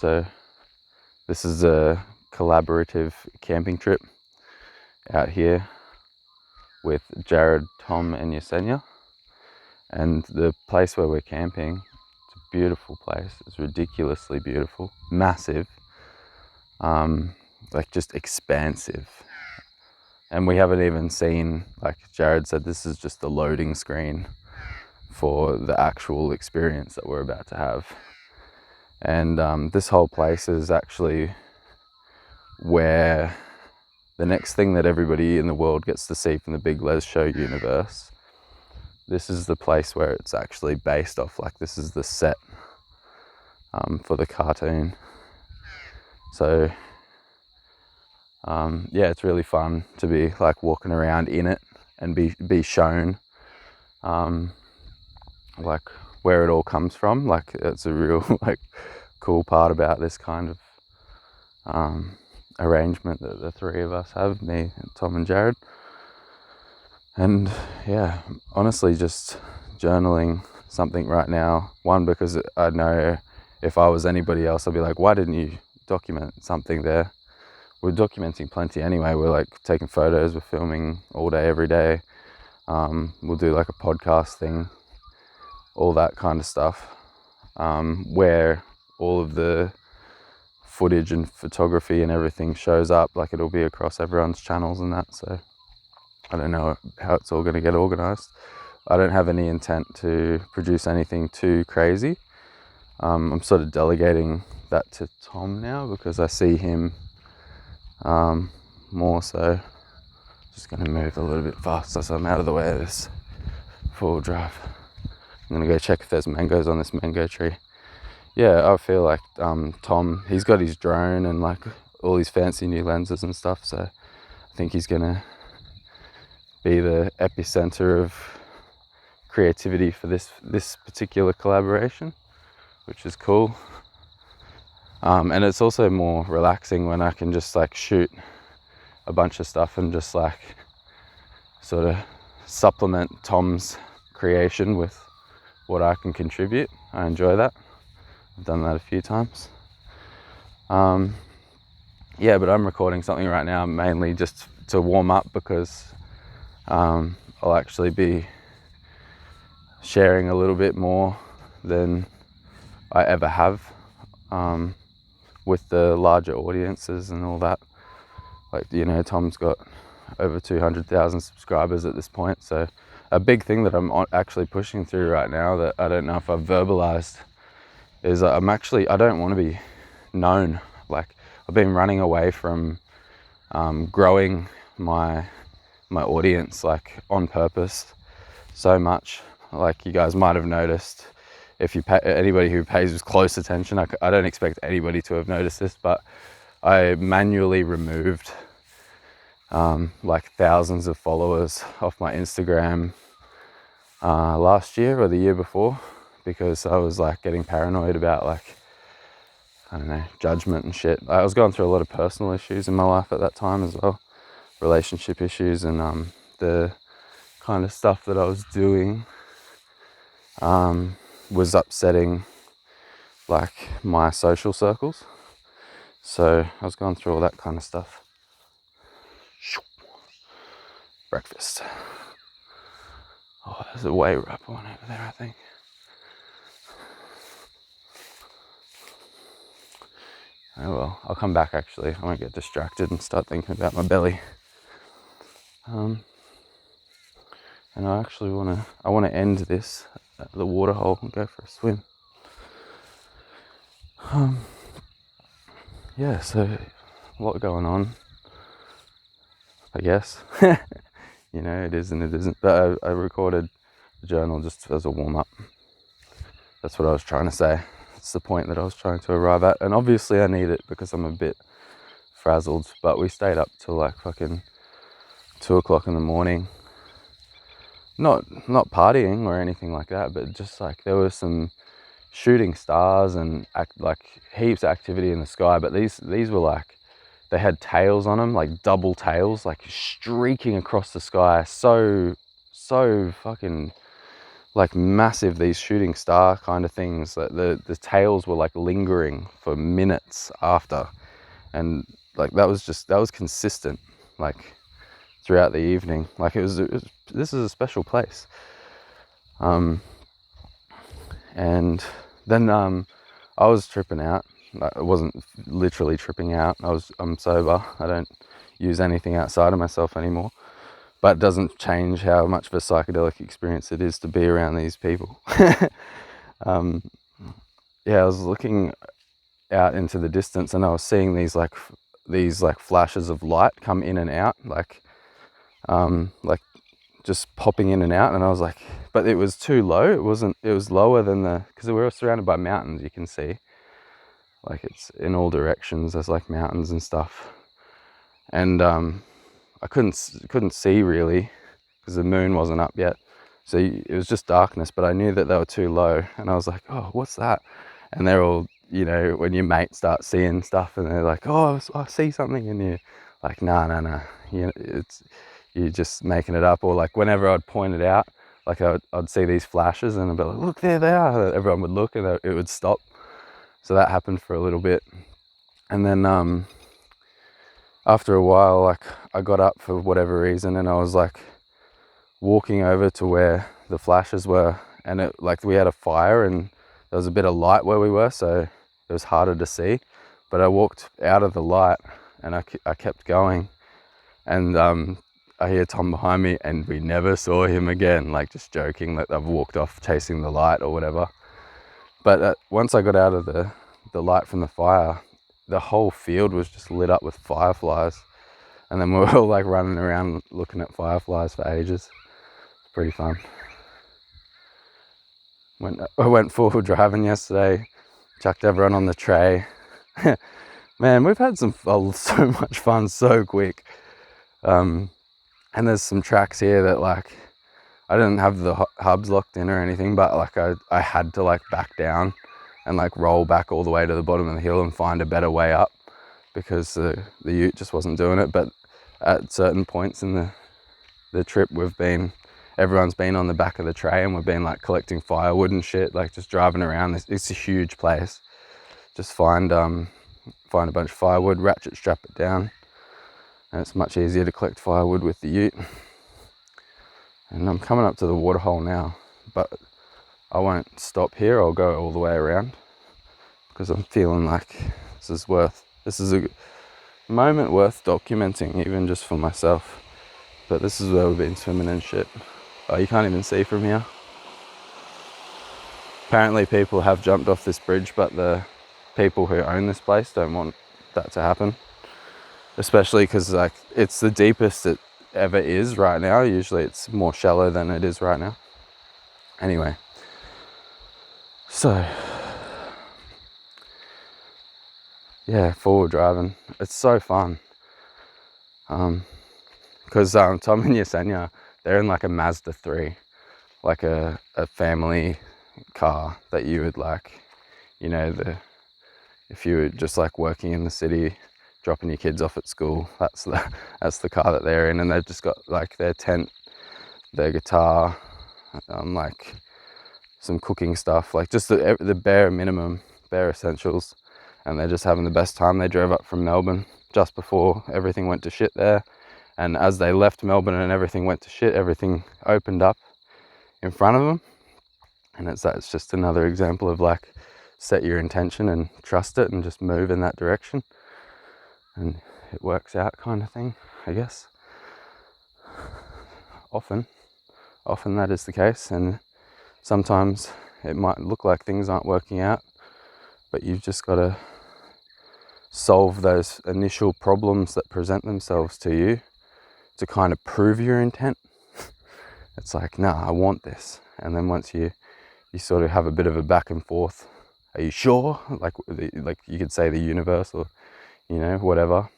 So this is a collaborative camping trip out here with Jarrad, Tom and Yesenia. And the place where we're camping, it's a beautiful place. It's ridiculously beautiful, massive, like just expansive. And we haven't even seen, like Jarrad said, this is just the loading screen for the actual experience that we're about to have. And this whole place is actually where the next thing that everybody in the world gets to see from the Big Les Show universe, this is the place where it's actually based off. Like, this is the set for the cartoon. So yeah, it's really fun to be like walking around in it and be shown like where it all comes from. Like, it's a real like cool part about this kind of arrangement that the three of us have, me, Tom and Jarrad. And yeah, honestly just journaling something right now. One, because I know if I was anybody else, I'd be like, why didn't you document something there? We're documenting plenty anyway. We're like taking photos, we're filming all day, every day. We'll do like a podcast thing, all that kind of stuff, where all of the footage and photography and everything shows up. Like, it'll be across everyone's channels and that. So I don't know how it's all going to get organized. I don't have any intent to produce anything too crazy. I'm sort of delegating that to Tom now because I see him more so. Just going to move a little bit faster so I'm out of the way of this four-wheel drive. I'm going to go check if there's mangoes on this mango tree. Yeah, I feel like Tom, he's got his drone and like all his fancy new lenses and stuff, so I think he's going to be the epicenter of creativity for this particular collaboration, which is cool. And it's also more relaxing when I can just like shoot a bunch of stuff and just like sort of supplement Tom's creation with what I can contribute. I enjoy that. I've done that a few times. Yeah, but I'm recording something right now mainly just to warm up because I'll actually be sharing a little bit more than I ever have with the larger audiences and all that. Like, you know, Tom's got over 200,000 subscribers at this point. So a big thing that I'm actually pushing through right now that I don't know if I've verbalized is I don't want to be known. Like, I've been running away from growing my audience, like, on purpose so much. Like, you guys might have noticed, if you anybody who pays close attention, I don't expect anybody to have noticed this, but I manually removed like thousands of followers off my Instagram last year or the year before, because I was like getting paranoid about, like, I don't know, judgment and shit. I was going through a lot of personal issues in my life at that time as well, relationship issues, and the kind of stuff that I was doing was upsetting like my social circles. So I was going through all that kind of stuff. Breakfast. Oh, there's a way up one over there, I think. Oh well, I'll come back actually. I won't get distracted and start thinking about my belly. And I actually want to end this at the water hole and go for a swim. Yeah, so a lot going on, I guess. You know, it is and it isn't. But I recorded the journal just as a warm-up. That's what I was trying to say. It's the point that I was trying to arrive at. And obviously I need it because I'm a bit frazzled. But we stayed up till like fucking 2 o'clock in the morning. Not partying or anything like that, but just like there was some shooting stars and like heaps of activity in the sky. But these were like, they had tails on them, like double tails, like streaking across the sky. So fucking like massive, these shooting star kind of things. The tails were like lingering for minutes after, and like that was consistent, like throughout the evening. Like it was this is a special place. And then I was tripping out. I wasn't literally tripping out. I'm sober. I don't use anything outside of myself anymore. But it doesn't change how much of a psychedelic experience it is to be around these people. Yeah, I was looking out into the distance and I was seeing these flashes of light come in and out, like just popping in and out, and I was like, but it was too low. It was lower than because we were surrounded by mountains. You can see, like, it's in all directions. There's like mountains and stuff, and I couldn't see really because the moon wasn't up yet, so it was just darkness. But I knew that they were too low, and I was like, oh, what's that? And they're all, you know, when your mates start seeing stuff and they're like, oh, I see something, and you're like, nah, you know, you're just making it up. Or like whenever I'd point it out, like I'd see these flashes and I'd be like, look, there they are. Everyone would look and it would stop. So that happened for a little bit. And then after a while, like I got up for whatever reason and I was like walking over to where the flashes were, and it, like, we had a fire and there was a bit of light where we were, so it was harder to see. But I walked out of the light and I kept going, and I hear Tom behind me, and we never saw him again, like just joking that I've walked off chasing the light or whatever. But once I got out of the light from the fire, the whole field was just lit up with fireflies, and then we were all like running around looking at fireflies for ages. It's pretty fun. I went forward driving yesterday, chucked everyone on the tray. Man, we've had so much fun so quick. And there's some tracks here that, like, I didn't have the hubs locked in or anything, but like I had to like back down and like roll back all the way to the bottom of the hill and find a better way up because the ute just wasn't doing it. But at certain points in the trip, everyone's been on the back of the tray and we've been like collecting firewood and shit, like just driving around. It's a huge place. Just find a bunch of firewood, ratchet strap it down, and it's much easier to collect firewood with the ute. And I'm coming up to the waterhole now, but I won't stop here. I'll go all the way around because I'm feeling like this is a moment worth documenting, even just for myself. But this is where we've been swimming and shit. Oh, you can't even see from here. Apparently people have jumped off this bridge, but the people who own this place don't want that to happen. Especially because, like, it's the deepest it ever is right now. Usually it's more shallow than it is right now. Anyway, so yeah, forward driving, it's so fun. Because Tom and Yesenia, they're in like a Mazda 3, like a family car that you would, like, you know, if you were just like working in the city, dropping your kids off at school, that's the car that they're in. And they've just got like their tent, their guitar, like some cooking stuff, like just the bare minimum, bare essentials, and they're just having the best time. They drove up from Melbourne just before everything went to shit there, and as they left Melbourne and everything went to shit, everything opened up in front of them. And it's just another example of, like, set your intention and trust it and just move in that direction and it works out, kind of thing, I guess. Often that is the case, and sometimes it might look like things aren't working out, but you've just got to solve those initial problems that present themselves to you to kind of prove your intent. It's like, nah, I want this. And then once you sort of have a bit of a back and forth, are you sure? Like you could say the universe, or, you know, whatever.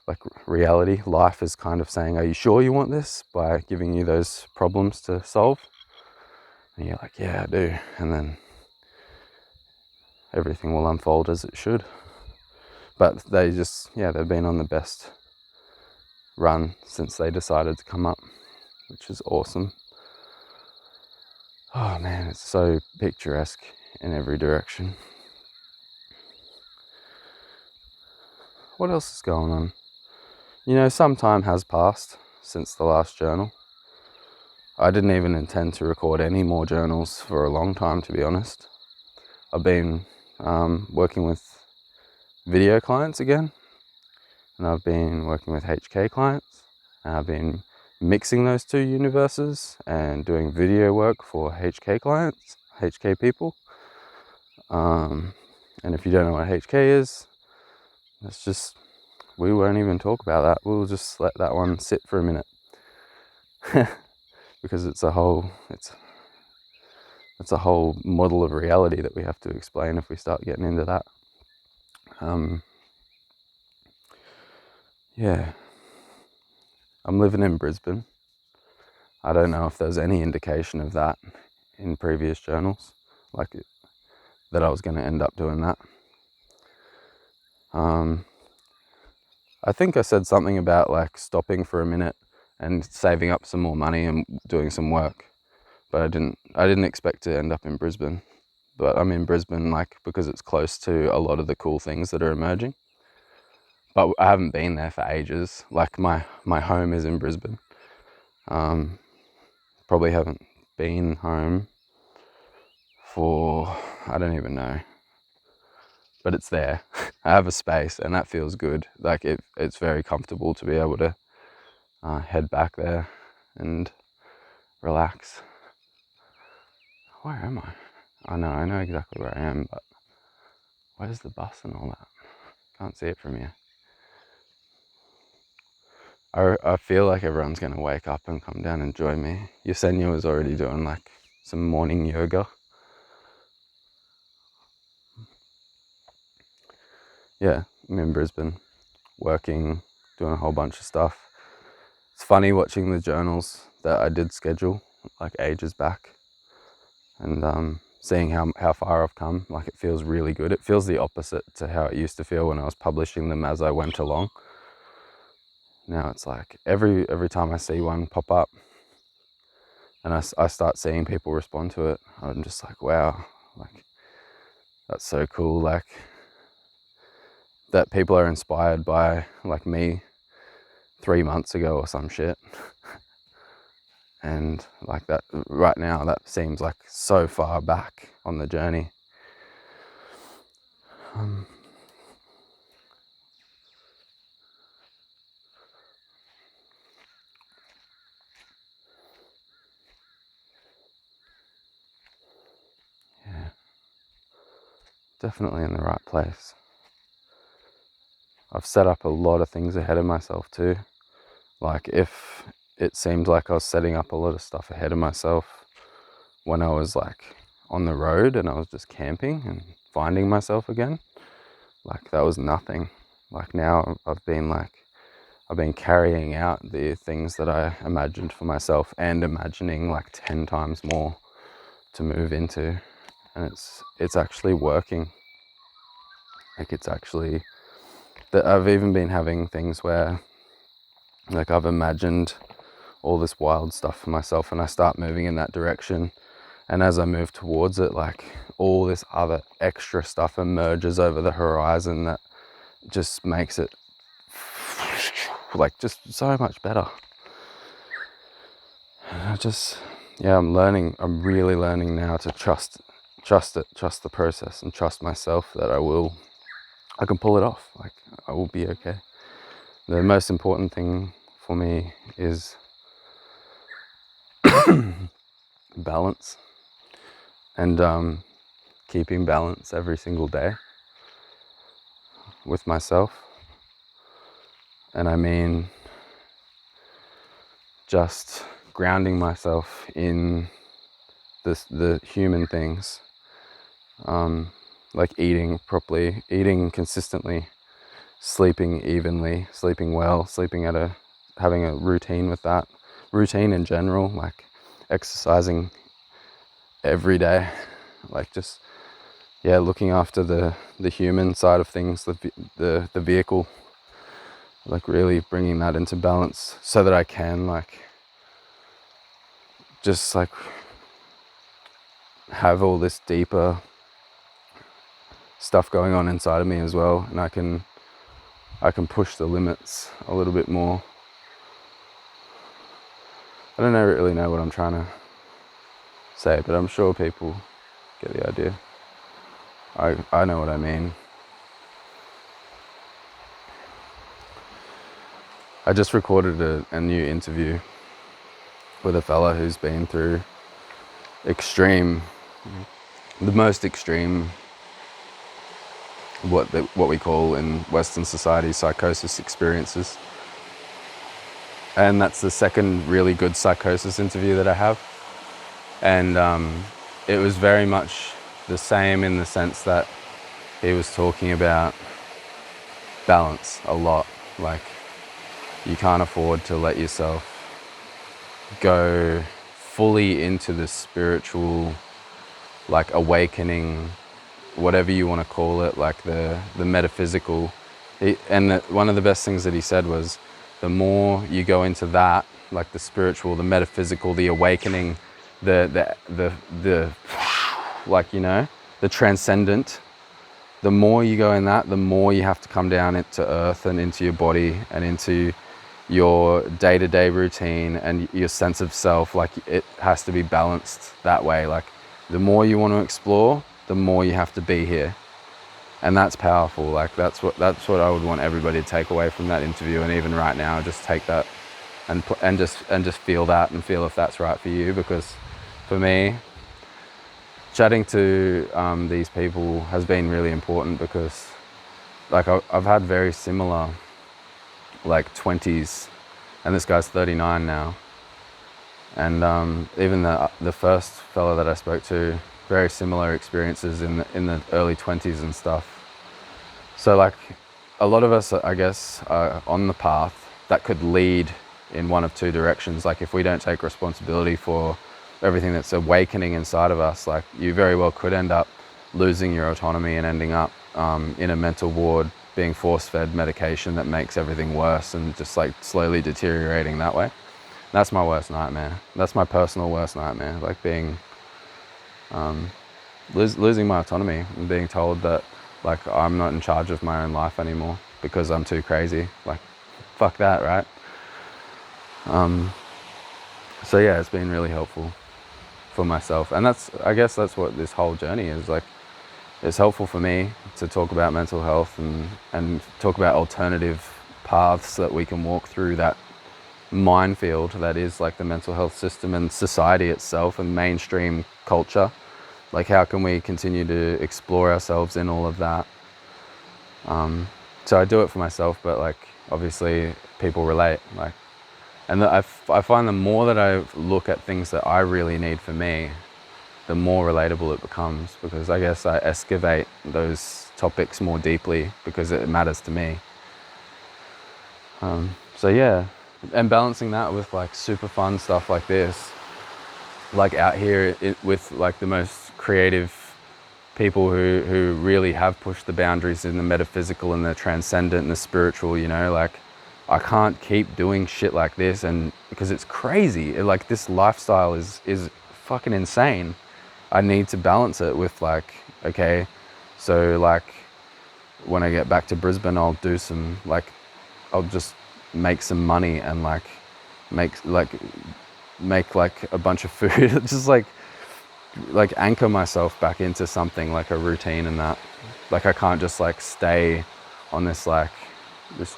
Like reality, life is kind of saying, are you sure you want this? By giving you those problems to solve. And you're like, yeah, I do. And then everything will unfold as it should. But they've been on the best run since they decided to come up, which is awesome. Oh man, it's so picturesque in every direction. What else is going on? You know, some time has passed since the last journal. I didn't even intend to record any more journals for a long time, to be honest. I've been working with video clients again, and I've been working with HK clients, and I've been mixing those two universes and doing video work for HK clients, HK people. And if you don't know what HK is, that's just, we won't even talk about that. We'll just let that one sit for a minute. Because it's a whole model of reality that we have to explain if we start getting into that. Yeah, I'm living in Brisbane. I don't know if there's any indication of that in previous journals, like that I was going to end up doing that. I think I said something about like stopping for a minute and saving up some more money and doing some work, but I didn't expect to end up in Brisbane. But I'm in Brisbane like because it's close to a lot of the cool things that are emerging. But I haven't been there for ages. Like my home is in Brisbane. Probably haven't been home for, I don't even know, but it's there. I have a space and that feels good. Like it's very comfortable to be able to head back there and relax. Where am I? I know exactly where I am, but where's the bus and all that? Can't see it from here. I feel like everyone's going to wake up and come down and join me. Yesenia was already doing like some morning yoga. Yeah, I'm in Brisbane, working, doing a whole bunch of stuff. It's funny watching the journals that I did schedule like ages back and seeing how far I've come. Like it feels really good. It feels the opposite to how it used to feel when I was publishing them as I went along. Now it's like every time I see one pop up and I start seeing people respond to it, I'm just like, wow, like that's so cool. Like that people are inspired by like me 3 months ago or some shit. And like that right now, that seems like so far back on the journey. Yeah, definitely in the right place. I've set up a lot of things ahead of myself too. Like if it seemed like I was setting up a lot of stuff ahead of myself when I was like on the road and I was just camping and finding myself again, like that was nothing. Like now I've been carrying out the things that I imagined for myself and imagining like 10 times more to move into, and it's actually working. Like it's actually that I've even been having things where like I've imagined all this wild stuff for myself and I start moving in that direction, and as I move towards it, like all this other extra stuff emerges over the horizon that just makes it like just so much better. I'm really learning now to trust the process and trust myself that I can pull it off. Like I will be okay. The most important thing for me is balance and keeping balance every single day with myself. And I mean just grounding myself in the human things, like eating properly, eating consistently, sleeping evenly, sleeping well, having a routine with that, routine in general, like exercising every day, like just looking after the human side of things, the vehicle, like really bringing that into balance so that I can like just like have all this deeper stuff going on inside of me as well, and I can push the limits a little bit more. I don't really know what I'm trying to say, but I'm sure people get the idea. I know what I mean. I just recorded a new interview with a fella who's been through the most extreme, what we call in Western society psychosis experiences. And that's the second really good psychosis interview that I have. And it was very much the same in the sense that he was talking about balance a lot. Like, you can't afford to let yourself go fully into the spiritual, like, awakening, whatever you want to call it, like the metaphysical. One of the best things that he said was, the more you go into that, like the spiritual, the metaphysical, the awakening, the like, you know, the transcendent, the more you go in that, the more you have to come down into earth and into your body and into your day-to-day routine and your sense of self. Like, it has to be balanced that way. Like, the more you want to explore, the more you have to be here. And that's powerful. Like, that's what I would want everybody to take away from that interview. And even right now, just take that and just feel that, and feel if that's right for you. Because for me, chatting to these people has been really important, because like I've had very similar like 20s, and this guy's 39 now, and even the first fella that I spoke to, very similar experiences in the early 20s and stuff. So like, a lot of us, I guess, are on the path that could lead in one of two directions. Like, if we don't take responsibility for everything that's awakening inside of us, like, you very well could end up losing your autonomy and ending up in a mental ward, being force-fed medication that makes everything worse, and just like slowly deteriorating that way. That's my worst nightmare. That's my personal worst nightmare. Like, being losing my autonomy and being told that, like, I'm not in charge of my own life anymore because I'm too crazy. Like, fuck that, right? So yeah, it's been really helpful for myself, and I guess that's what this whole journey is. Like, it's helpful for me to talk about mental health and talk about alternative paths that we can walk through that minefield that is like the mental health system and society itself and mainstream culture. Like, how can we continue to explore ourselves in all of that? So I do it for myself, but like, obviously people relate. Like, and I find the more that I look at things that I really need for me, the more relatable it becomes, because I guess I excavate those topics more deeply because it matters to me. So yeah, and balancing that with like super fun stuff like this, like out here with like the most creative people who really have pushed the boundaries in the metaphysical and the transcendent and the spiritual, you know, like, I can't keep doing shit like this, and because it's crazy. Like, this lifestyle is fucking insane. I need to balance it with like, okay, so like when I get back to Brisbane, I'll just make some money and like make like a bunch of food, just like anchor myself back into something like a routine, and that, like, I can't just like stay on this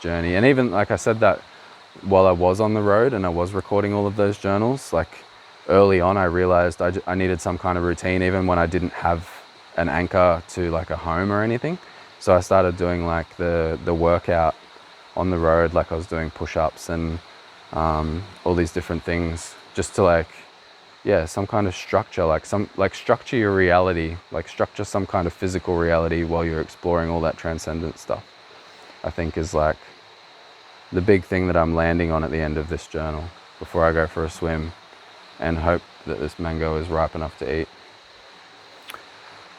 journey. And even like I said that while I was on the road and I was recording all of those journals, like early on I realized I needed some kind of routine even when I didn't have an anchor to like a home or anything. So I started doing like the workout on the road, like I was doing push-ups and all these different things, just to like, yeah, some kind of structure, like structure your reality, like structure some kind of physical reality while you're exploring all that transcendent stuff, I think is like the big thing that I'm landing on at the end of this journal before I go for a swim and hope that this mango is ripe enough to eat.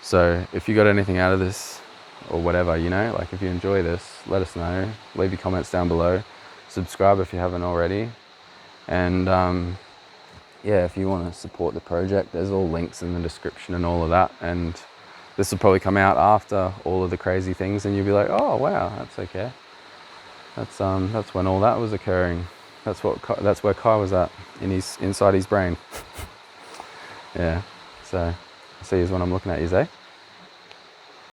So if you got anything out of this or whatever, you know, like if you enjoy this, let us know. Leave your comments down below. Subscribe if you haven't already. And yeah, if you want to support the project, there's all links in the description and all of that. And this will probably come out after all of the crazy things, and you'll be like, oh wow, that's okay. That's when all that was occurring. That's where Kai was at, inside his brain. Yeah. So, see is when I'm looking at you, eh?